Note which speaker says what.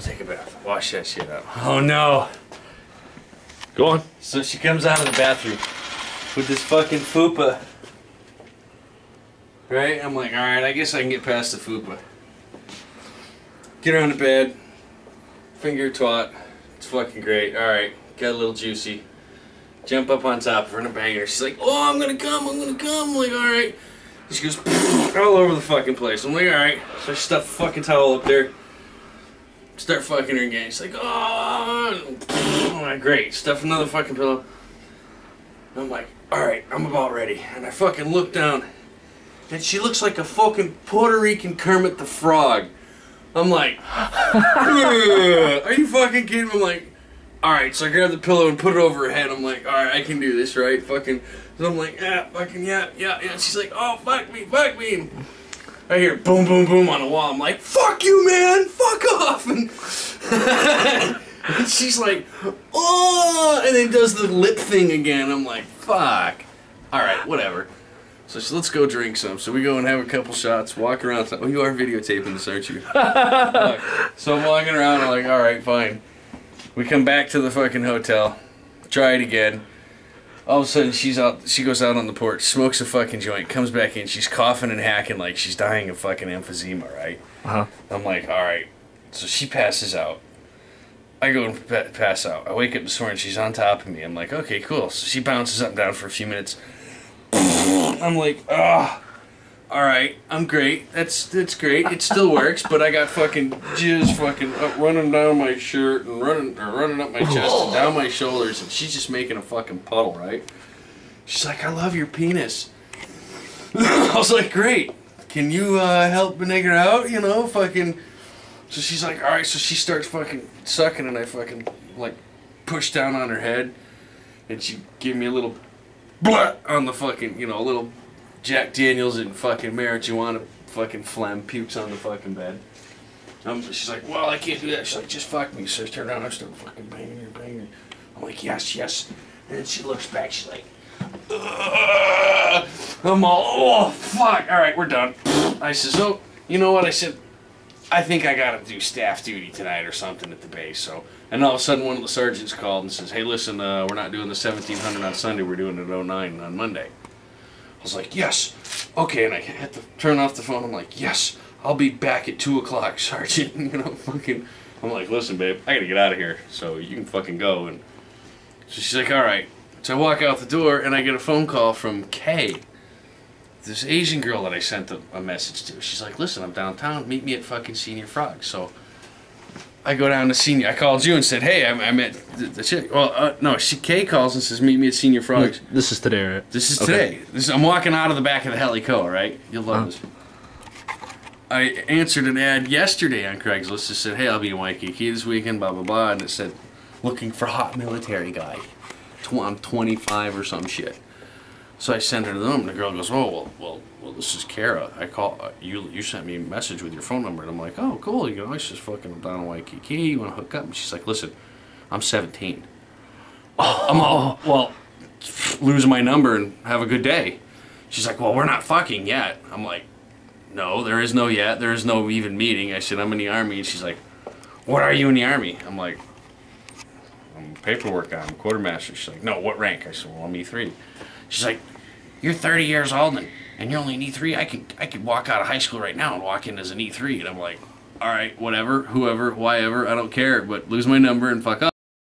Speaker 1: take a bath. Wash that shit up. Oh no.
Speaker 2: Go on.
Speaker 1: So she comes out of the bathroom with this fucking fupa. Right? I'm like, alright, I guess I can get past the fupa. Get her on the bed. Finger twat. It's fucking great. Alright, got a little juicy. Jump up on top of her and a banger. She's like, oh, I'm gonna come. I'm like, alright. She goes all over the fucking place. I'm like, alright. So I stuff a fucking towel up there. Start fucking her again. She's like, oh, great. Stuff another fucking pillow. I'm like, alright, I'm about ready. And I fucking look down. And she looks like a fucking Puerto Rican Kermit the Frog. I'm like, are you fucking kidding me? I'm like, alright, so I grab the pillow and put it over her head. I'm like, alright, I can do this, right? Fucking, so I'm like, yeah. She's like, oh, fuck me. And I hear boom, boom, boom on the wall. I'm like, fuck you, man, fuck off. And she's like, oh, and then does the lip thing again. I'm like, fuck. Alright, whatever. So let's go drink some. So we go and have a couple shots, walk around. Oh, you are videotaping this, aren't you? So I'm walking around, I'm like, alright, fine. We come back to the fucking hotel, try it again. All of a sudden, she goes out on the porch, smokes a fucking joint, comes back in, she's coughing and hacking like she's dying of fucking emphysema, right?
Speaker 2: Uh-huh.
Speaker 1: I'm like, alright. So she passes out. I go and pass out. I wake up this morning, she's on top of me. I'm like, okay, cool. So she bounces up and down for a few minutes. I'm like, alright, I'm great. That's great. It still works, but I got fucking jizz fucking running down my shirt and running up my chest and down my shoulders, and she's just making a fucking puddle, right? She's like, I love your penis. I was like, great. Can you help a nigger out? You know, fucking. So she's like, alright, so she starts fucking sucking, and I fucking like push down on her head, and she give me a little blah on the fucking, you know, a little Jack Daniels and fucking marijuana fucking phlegm pukes on the fucking bed. She's like, well, I can't do that. She's like, just fuck me. So I turn around, I start fucking banging her. I'm like, yes. And then she looks back, she's like, ugh. I'm all, oh, fuck. All right, we're done. I says, oh, you know what? I said, I think I gotta do staff duty tonight or something at the base. So, and all of a sudden one of the sergeants called and says, hey, listen, we're not doing the 1700 on Sunday, we're doing it at 09 on Monday. I was like, yes. Okay, and I had to turn off the phone. I'm like, yes, I'll be back at 2 o'clock, Sergeant. You know, fucking. I'm like, listen, babe, I gotta get out of here, so you can fucking go. And so she's like, all right. So I walk out the door, and I get a phone call from Kay, this Asian girl that I sent a message to. She's like, listen, I'm downtown. Meet me at fucking Senior Frog. So I go down to Senior. I called you and said, hey, I met the chick. Well, no, Kay calls and says, meet me at Senior Frogs.
Speaker 2: This is today, right?
Speaker 1: This is today. I'm walking out of the back of the Helico, right? You'll love this. I answered an ad yesterday on Craigslist that said, hey, I'll be in Waikiki this weekend, blah, blah, blah. And it said, looking for hot military guy. I'm 25 or some shit. So I send her to them, and the girl goes, oh, well, this is Kara. I call, you sent me a message with your phone number. And I'm like, oh, cool. You know, I just fucking down in Waikiki. You want to hook up? And she's like, listen, I'm 17. Oh. I'm all, well, lose my number and have a good day. She's like, well, we're not fucking yet. I'm like, no, there is no yet. There is no even meeting. I said, I'm in the Army. And she's like, what are you in the Army? I'm like, I'm paperwork guy. I'm a quartermaster. She's like, no, what rank? I said, well, I'm E3. She's like, you're 30 years old and you're only an E3. I could walk out of high school right now and walk in as an E3. And I'm like, all right, whatever, whoever, why ever, I don't care. But lose my number and fuck up.